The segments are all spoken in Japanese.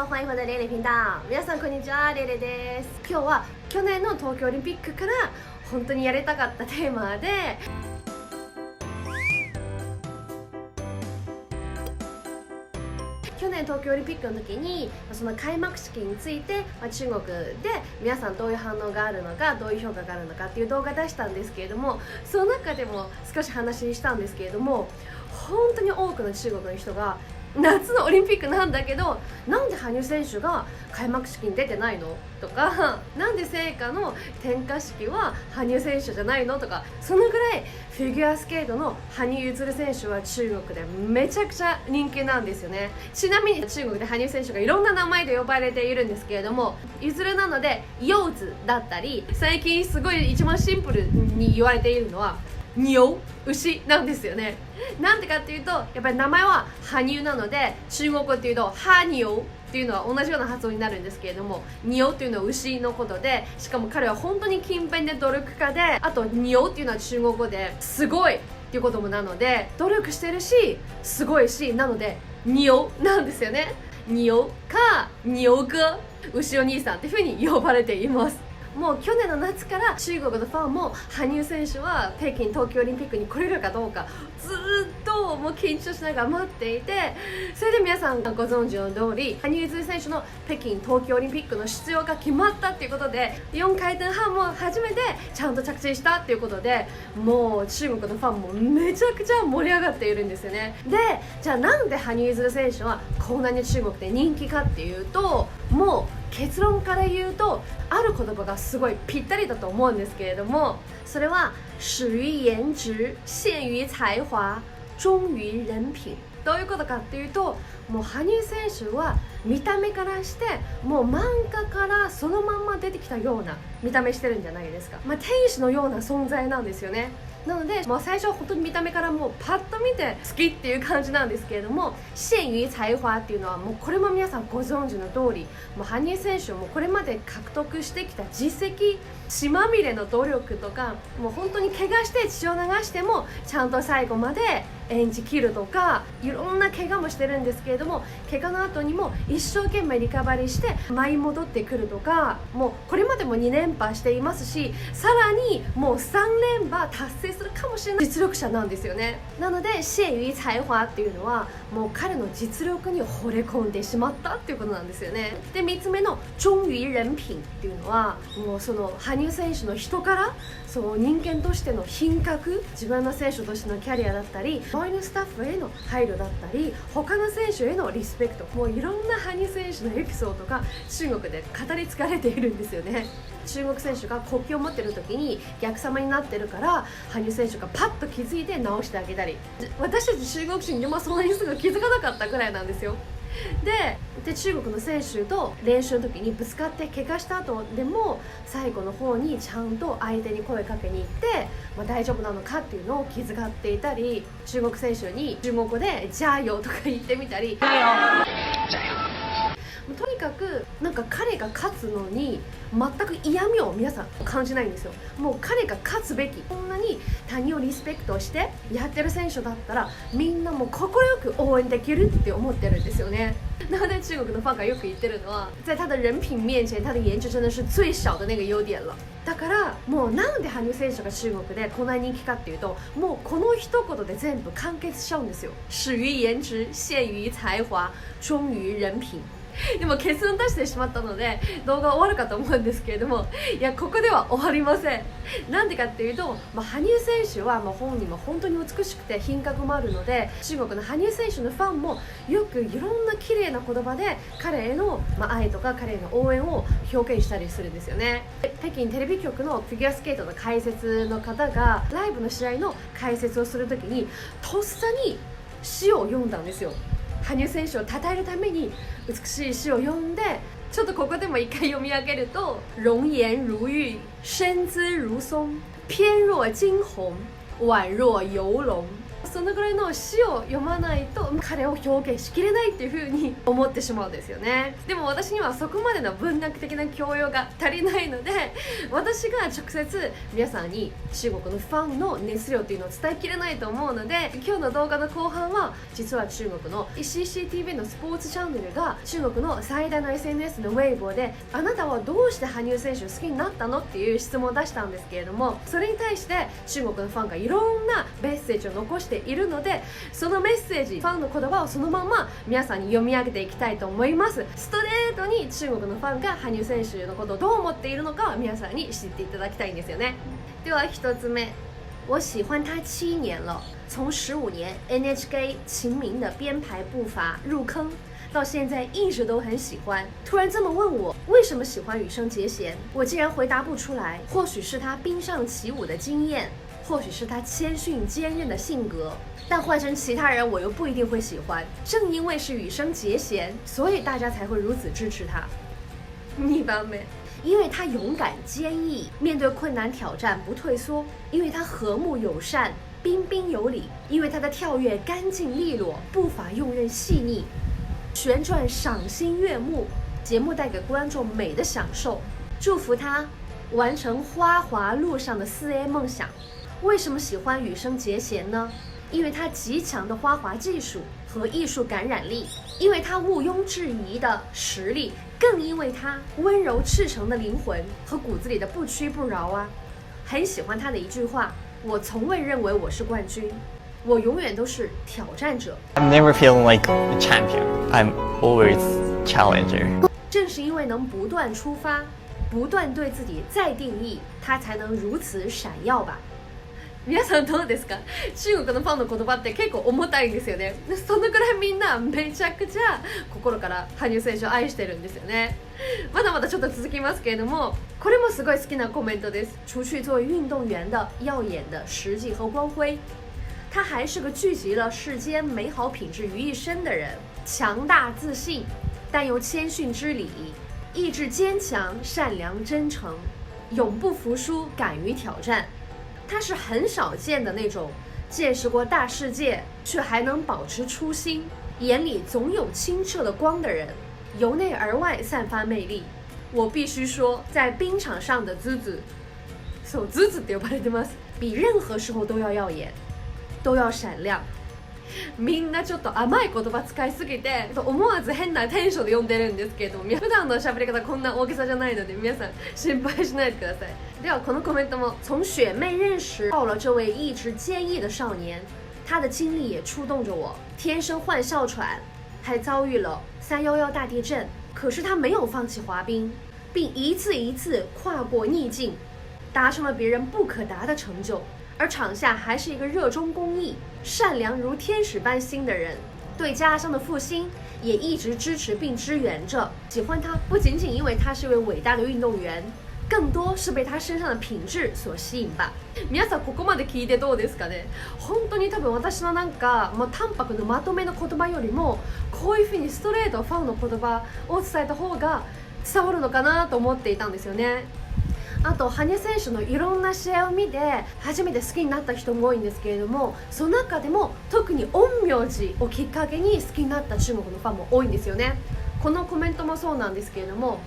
欢迎回到レイレイ頻道。皆さんこんにちは、レイレイです。今日は去年の東京オリンピックから本当にやりたかったテーマで、去年東京オリンピックの時にその開幕式について、中国で皆さんどういう反応があるのか、どういう評価があるのかっていう動画出したんですけれども、その中でも少し話したんですけれども、本当に多くの中国の人が夏のオリンピックなんだけど、なんで羽生選手が開幕式に出てないのとか、なんで聖火の点火式は羽生選手じゃないのとか、そのぐらいフィギュアスケートの羽生結弦選手は中国でめちゃくちゃ人気なんですよね。ちなみに中国で羽生選手がいろんな名前で呼ばれているんですけれども、結弦なので柚子だったり、最近すごい一番シンプルに言われているのは牛、牛なんですよね。なんでかっていうと、やっぱり名前は羽生なので、中国語っていうと羽牛っていうのは同じような発音になるんですけれども、牛っていうのは牛のことで、しかも彼は本当に勤勉で努力家で、あと牛っていうのは中国語ですごいっていうこともなので、努力してるしすごいし、なので牛なんですよね。牛か牛哥、牛お兄さんっていうふうに呼ばれています。もう去年の夏から中国のファンも羽生選手は北京冬季オリンピックに来れるかどうかずっともう緊張しながら待っていて、それで皆さんご存知の通り羽生結弦選手の北京冬季オリンピックの出場が決まったっていうことで、4回転半も初めてちゃんと着地したっていうことで、もう中国のファンもめちゃくちゃ盛り上がっているんですよね。で、じゃあなんで羽生結弦選手はこんなに中国で人気かっていうと、もう結論から言うと、ある言葉がすごいぴったりだと思うんですけれども、それは始于颜值、陷于才華、忠于人品。どういうことかっていうと、もう羽生選手は見た目からしてもう漫画からそのまんま出てきたような見た目してるんじゃないですか。天使のような存在なんですよね。なので、最初は本当に見た目からもうパッと見て好きっていう感じなんですけれども、陷于才華っていうのはもうこれも皆さんご存知の通り、もう羽生選手もこれまで獲得してきた実績、血まみれの努力とか、もう本当に怪我して血を流してもちゃんと最後まで演じ切るとか、いろんな怪我もしてるんですけれども、怪我の後にも一生懸命リカバリーして舞い戻ってくるとか、もうこれまでも2連覇していますし、さらにもう3連覇達成するかもしれない実力者なんですよね。なので陷于才華っていうのはもう彼の実力に惚れ込んでしまったっていうことなんですよね。で、3つ目の忠于人品っていうのは、もうその羽生選手の人からそう人間としての品格、自分の選手としてのキャリアだったり、周りのスタッフへの配慮だったり、他の選手へのリスペクト、もういろんな羽生選手のエピソードが中国で語り継がれているんですよね。中国選手が国旗を持ってる時に逆さまになってるから、羽生選手がパッと気づいて直してあげたり、私たち中国人でもそんなにすぐ気づかなかったぐらいなんですよ。で中国の選手と練習の時にぶつかって怪我した後でも最後の方にちゃんと相手に声かけに行って、大丈夫なのかっていうのを気遣っていたり、中国選手に中国語でジャーヨとか言ってみたり、とにかくなんか彼が勝つのに全く嫌味を皆さん感じないんですよ。もう彼が勝つべき、こんなに他人をリスペクトしてやってる選手だったらみんなも快く応援できるって思ってるんですよね。なので中国のファンがよく言ってるのは、在他的人品面前他的颜值真的是最小的那个優点了。だからもうなんで羽生選手が中国でこんなに人気かっていうと、もうこの一言で全部完結しちゃうんですよ。始于颜值、陷于才華、忠于人品。でも結論出してしまったので動画終わるかと思うんですけれども、いやここでは終わりません。なんでかっていうと、羽生選手は本人も本当に美しくて品格もあるので、中国の羽生選手のファンもよくいろんな綺麗な言葉で彼への愛とか彼への応援を表現したりするんですよね。北京テレビ局のフィギュアスケートの解説の方がライブの試合の解説をするときにとっさに詩を読んだんですよ。羽生選手を称えるために美しい詩を読んで、ちょっとここでも一回読み上げると、容颜如玉、身姿如松、翩若惊鸿、宛若游龍。そのぐらいの詩を読まないと彼を表現しきれないっていう風に思ってしまうんですよね。でも私にはそこまでの文学的な教養が足りないので、私が直接皆さんに中国のファンの熱量っていうのを伝えきれないと思うので、今日の動画の後半は実は中国の CCTV のスポーツチャンネルが中国の最大の SNS のウェイボーで、あなたはどうして羽生選手を好きになったのっていう質問を出したんですけれども、それに対して中国のファンがいろんなメッセージを残しているので、そのメッセージ、ファンの言葉をそのまま皆さんに読み上げていきたいと思います。ストレートに中国のファンが羽生選手のことをどう思っているのか皆さんに知っていただきたいんですよね。では一つ目，我喜欢他7年了，从15年 NHK 秦明的编排步伐入坑，到现在一直都很喜欢。突然这么问我为什么喜欢羽生结弦，我竟然回答不出来。或许是他冰上起舞的经验，或许是他谦逊坚韧的性格，但换成其他人我又不一定会喜欢。正因为是羽生结弦，所以大家才会如此支持他。2番目，因为他勇敢坚毅，面对困难挑战不退缩；因为他和睦友善，彬彬有礼；因为他的跳跃干净利落，步伐用刃细腻，旋转赏心悦目，节目带给观众美的享受。祝福他完成花滑路上的4A 梦想。为什么喜欢羽生结弦呢？因为他极强的花滑技术和艺术感染力，因为他毋庸置疑的实力，更因为他温柔赤诚的灵魂和骨子里的不屈不挠啊。很喜欢他的一句话，我从未认为我是冠军，我永远都是挑战者。 I'm never feeling like a champion. I'm always challenger. 正是因为能不断出发，不断对自己再定义，他才能如此闪耀吧。皆さんどうですか？中国のファンの言葉って結構重たいんですよね。そのぐらいみんなめちゃくちゃ心から羽生選手を愛してるんですよね。まだまだちょっと続きますけれども、これもすごい好きなコメントです。除去作为运动员的耀眼的实际和光辉，他还是个聚集了世间美好品质于一身的人，强大自信，但又谦逊之礼，意志坚强，善良真诚，永不服输，敢于挑战。他是很少见的那种见识过大世界却还能保持初心，眼里总有清澈的光的人，由内而外散发魅力。我必须说，在冰场上的ズズ，そうズズって呼ばれてます。比任何时候都要耀眼，都要闪亮。みんなちょっと甘い言葉使いすぎて思わず変なテンションで読んでるんですけれども、普段の喋り方こんな大げさじゃないので皆さん心配しないでください。ではこのコメントも，从雪妹认识到了这位意志坚毅的少年，他的经历也触动着我。天生患哮喘，还遭遇了311大地震，可是他没有放弃滑冰，并一次一次跨过逆境，达成了别人不可达的成就。而场下还是一个热衷公益、善良如天使般心的人，对家乡的复兴也一直支持并支援着。喜欢他不仅仅因为他是一位伟大的运动员，更多是被他身上的品質所吸引吧。皆さんここまで聞いてどうですかね。本当に多分私のなんかもう淡白のまとめの言葉よりも、こういうふうにストレートファンの言葉を伝えた方が伝わるのかなと思っていたんですよね。あと羽生選手のいろんな試合を見て初めて好きになった人も多いんですけれども、その中でも特に陰陽師をきっかけに好きになった中国のファンも多いんですよね。このコメントもそうなんですけれども、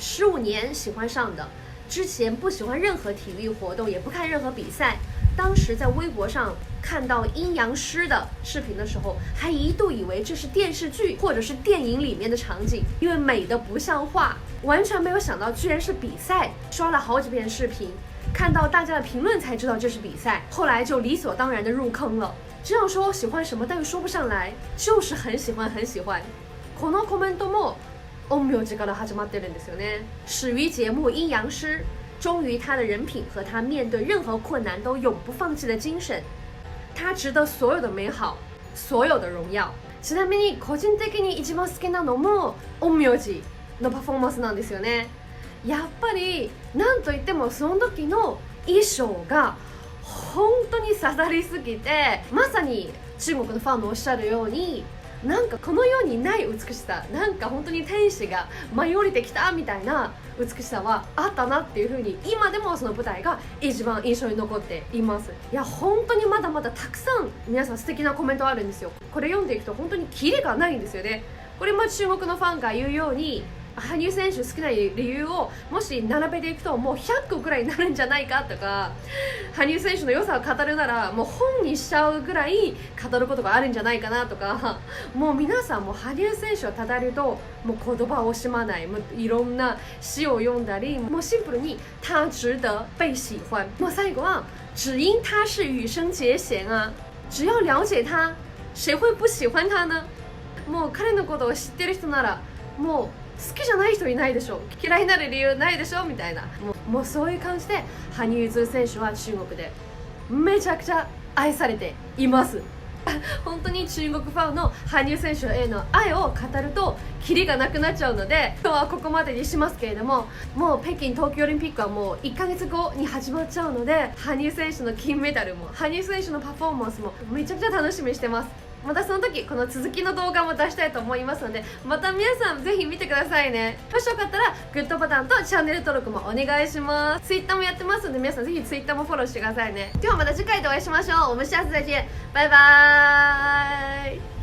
15年喜欢上的，之前不喜欢任何体育活动，也不看任何比赛。当时在微博上看到阴阳师的视频的时候，还一度以为这是电视剧或者是电影里面的场景，因为美得不像话，完全没有想到居然是比赛。刷了好几遍视频，看到大家的评论才知道这是比赛，后来就理所当然的入坑了。这样说喜欢什么，但又说不上来，就是很喜欢很喜欢。このコメントも陰陽師から始まってるんですよね。始于节目阴阳师，忠于他的人品和他面对任何困难都永不放弃的精神，他值得所有的美好，所有的荣耀。ちなみに個人的に一番好きなのも陰陽師のパフォーマンスなんですよね。やっぱりなんといってもその時の衣装が本当に刺さりすぎて、まさに中国のファンのおっしゃるようになんかこの世にない美しさ、なんか本当に天使が舞い降りてきたみたいな美しさはあったなっていう風に、今でもその舞台が一番印象に残っています。いや本当にまだまだたくさん皆さん素敵なコメントあるんですよ。これ読んでいくと本当にキリがないんですよね。これも中国のファンが言うように、羽生選手好きな理由をもし並べていくともう100個くらいになるんじゃないかとか、羽生選手の良さを語るならもう本にしちゃうぐらい語ることがあるんじゃないかなとか、もう皆さんも羽生選手をたたるともう言葉を惜しまない、もういろんな詩を読んだり、もうシンプルに他值得被喜欢、もう最後は只因他是羽生結弦啊，只要了解他谁会不喜欢他呢。もう彼のことを知ってる人ならもう好きじゃない人いないでしょ、嫌いになる理由ないでしょみたいな、もうそういう感じで羽生結弦選手は中国でめちゃくちゃ愛されています本当に中国ファンの羽生選手への愛を語るとキリがなくなっちゃうので、今日はここまでにしますけれども、もう北京冬季オリンピックはもう1ヶ月後に始まっちゃうので、羽生選手の金メダルも羽生選手のパフォーマンスもめちゃくちゃ楽しみにしてます。またその時この続きの動画も出したいと思いますので、また皆さんぜひ見てくださいね。もしよかったらグッドボタンとチャンネル登録もお願いします。Twitter もやってますので皆さんぜひ Twitter もフォローしてくださいね。ではまた次回でお会いしましょう。我们下次再见。バイバーイ。